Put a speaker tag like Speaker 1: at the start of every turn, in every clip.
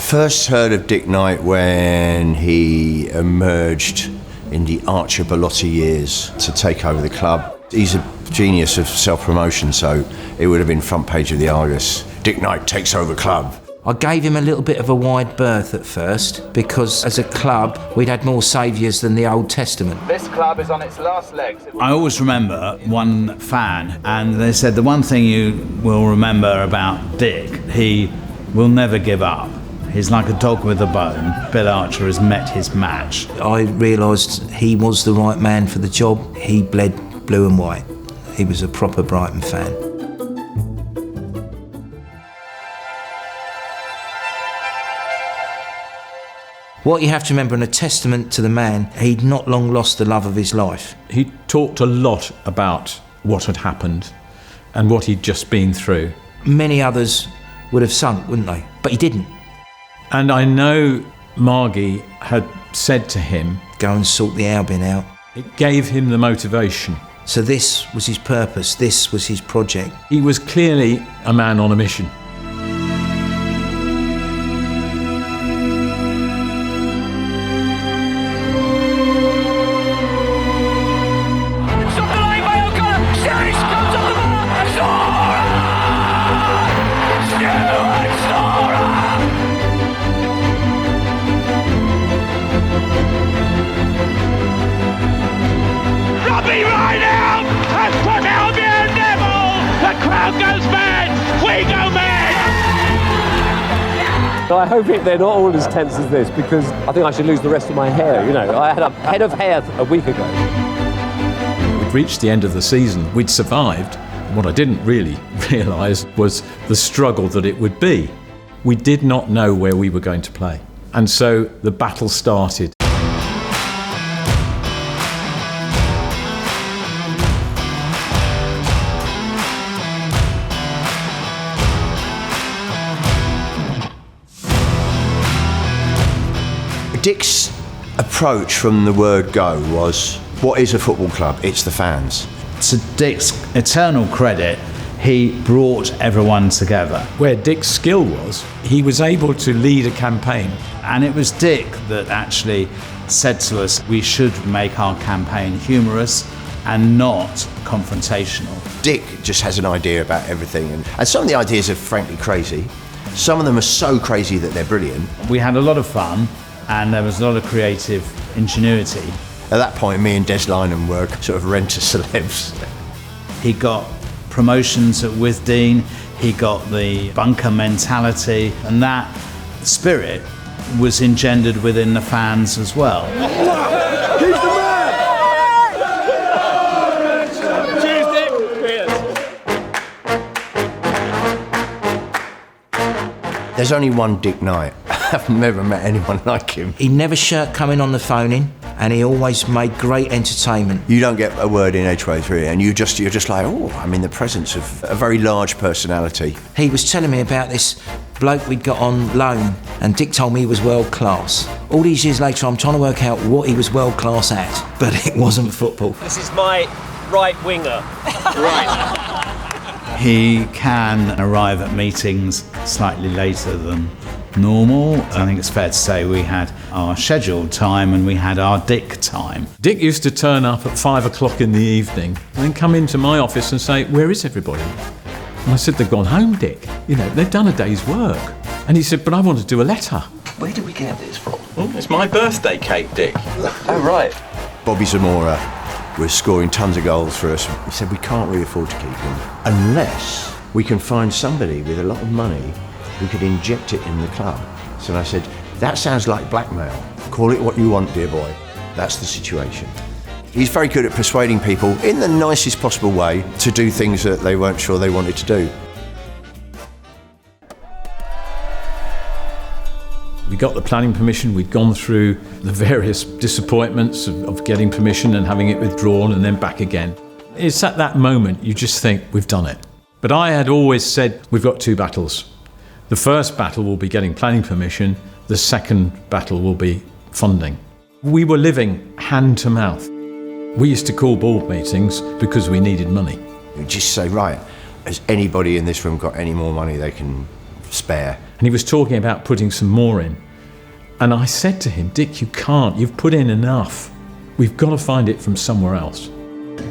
Speaker 1: first heard of Dick Knight when he emerged in the Archer Bellotti years to take over the club. He's a genius of self-promotion, so it would have been front page of the Argus. Dick Knight takes over club.
Speaker 2: I gave him a little bit of a wide berth at first because as a club we'd had more saviours than the Old Testament.
Speaker 3: This club is on its last legs.
Speaker 4: I always remember one fan, and they said the one thing you will remember about Dick, he will never give up. He's like a dog with a bone. Bill Archer has met his match.
Speaker 2: I realised he was the right man for the job. He bled blue and white. He was a proper Brighton fan. What you have to remember, and a testament to the man, he'd not long lost the love of his life.
Speaker 5: He talked a lot about what had happened and what he'd just been through.
Speaker 2: Many others would have sunk, wouldn't they? But he didn't.
Speaker 5: And I know Margie had said to him,
Speaker 2: go and sort the Albion out.
Speaker 5: It gave him the motivation.
Speaker 2: So this was his purpose, this was his project.
Speaker 5: He was clearly a man on a mission.
Speaker 6: I hope they're not all as tense as this, because I think I should lose the rest of my hair. You know, I had a head of hair a week ago.
Speaker 5: We'd reached the end of the season. We'd survived. What I didn't really realise was the struggle that it would be. We did not know where we were going to play. And so the battle started.
Speaker 1: Dick's approach from the word go was, what is a football club? It's the fans.
Speaker 4: To Dick's eternal credit, he brought everyone together.
Speaker 5: Where Dick's skill was, he was able to lead a campaign.
Speaker 4: And it was Dick that actually said to us, we should make our campaign humorous and not confrontational.
Speaker 1: Dick just has an idea about everything, and some of the ideas are frankly crazy. Some of them are so crazy that they're brilliant.
Speaker 4: We had a lot of fun, and there was a lot of creative ingenuity.
Speaker 1: At that point, me and Des Lynam were sort of rent-a-celebs.
Speaker 4: He got promotions at Withdean, he got the bunker mentality, and that spirit was engendered within the fans as well.
Speaker 6: He's the man! Cheers, Dick!
Speaker 1: There's only one Dick Knight. I've never met anyone like him.
Speaker 2: He never shirked coming on the phone in, and he always made great entertainment.
Speaker 1: You don't get a word in edgeways, really, and you're just like, oh, I'm in the presence of a very large personality.
Speaker 2: He was telling me about this bloke we'd got on loan, and Dick told me he was world class. All these years later, I'm trying to work out what he was world class at, but it wasn't football.
Speaker 7: This is my right winger. Right.
Speaker 4: He can arrive at meetings slightly later than normal. I think it's fair to say we had our scheduled time and we had our Dick time.
Speaker 5: Dick used to turn up at 5 o'clock in the evening and then come into my office and say, where is everybody? And I said, they've gone home, Dick. You know, they've done a day's work. And he said, but I want to do a letter.
Speaker 8: Where did we get this from?
Speaker 7: Oh, it's my birthday cake, Dick.
Speaker 8: Oh, right.
Speaker 1: Bobby Zamora was scoring tons of goals for us. He said, we can't really afford to keep him unless we can find somebody with a lot of money who could inject it in the club. So I said, that sounds like blackmail. Call it what you want, dear boy. That's the situation. He's very good at persuading people in the nicest possible way to do things that they weren't sure they wanted to do.
Speaker 5: We got the planning permission, we'd gone through the various disappointments of getting permission and having it withdrawn and then back again. It's at that moment you just think, we've done it. But I had always said, we've got two battles. The first battle will be getting planning permission, the second battle will be funding. We were living hand to mouth. We used to call board meetings because we needed money.
Speaker 1: You just say, right, has anybody in this room got any more money they can spare.
Speaker 5: And he was talking about putting some more in. And I said to him, Dick, you can't. You've put in enough. We've got to find it from somewhere else.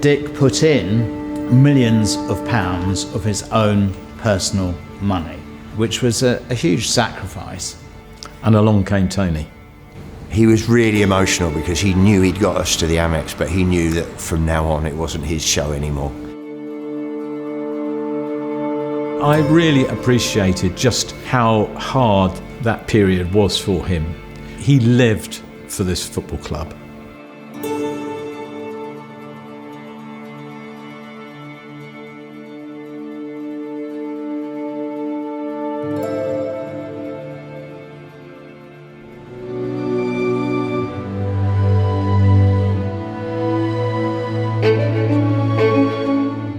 Speaker 4: Dick put in millions of pounds of his own personal money, which was a huge sacrifice.
Speaker 5: And along came Tony.
Speaker 1: He was really emotional because he knew he'd got us to the Amex, but he knew that from now on it wasn't his show anymore.
Speaker 5: I really appreciated just how hard that period was for him. He lived for this football club.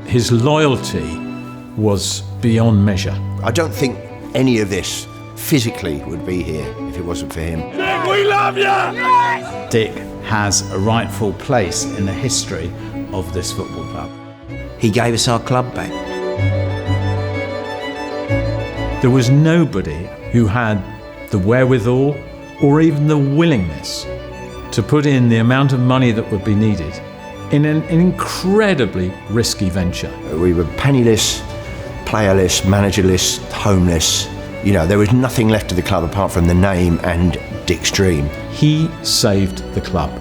Speaker 5: His loyalty was beyond measure.
Speaker 1: I don't think any of this physically would be here if it wasn't for him.
Speaker 4: Dick has a rightful place in the history of this football club.
Speaker 2: He gave us our club back.
Speaker 5: There was nobody who had the wherewithal or even the willingness to put in the amount of money that would be needed in an incredibly risky venture.
Speaker 1: We were penniless, playerless, managerless, homeless. You know, there was nothing left of the club apart from the name and Dick's dream.
Speaker 5: He saved the club,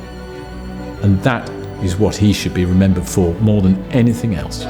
Speaker 5: and that is what he should be remembered for more than anything else.